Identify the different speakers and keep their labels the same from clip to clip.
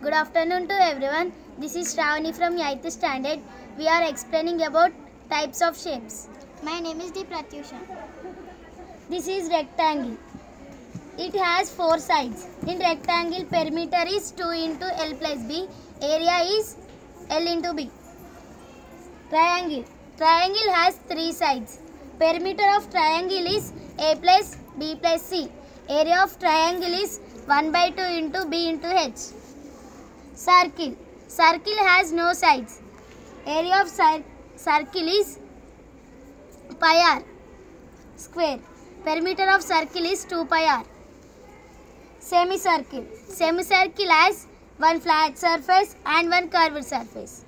Speaker 1: Good afternoon to everyone. This is Shravani from 8th standard. We are explaining about types of shapes.
Speaker 2: My name is D. Pratyusha.
Speaker 1: This is rectangle. It has 4 sides. In rectangle, perimeter is 2 into L plus B. Area is L into B. Triangle. Triangle has 3 sides. Perimeter of triangle is A plus B plus C. Area of triangle is 1 by 2 into B into H. Circle. Circle has no sides. Area of circle is pi r square. Perimeter of circle is 2 pi r. Semicircle. Semicircle has one flat surface and one curved surface.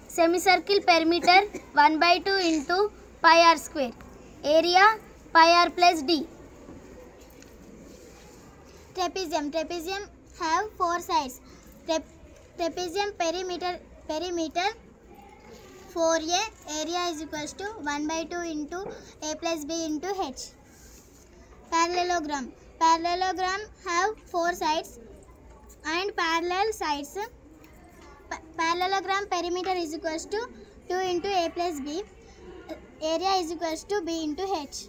Speaker 1: Semicircle perimeter 1 by 2 into pi r square. Area pi r plus d.
Speaker 2: Trapezium. Trapezium have 4 sides. Trapezium perimeter 4a. Area is equals to 1 by 2 into a plus b into h. Parallelogram. Parallelogram have 4 sides and parallel sides. Parallelogram perimeter is equals to 2 into a plus b. Area is equals to b into h.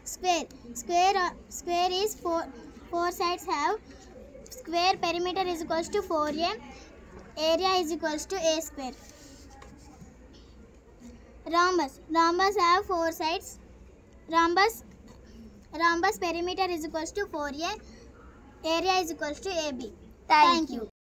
Speaker 2: Square. Square is 4 sides have. Square perimeter is equals to 4a. Area is equals to a square. Rhombus. Rhombus have 4 sides. Rhombus perimeter is equals to 4a. Area is equals to ab.
Speaker 1: Thank you.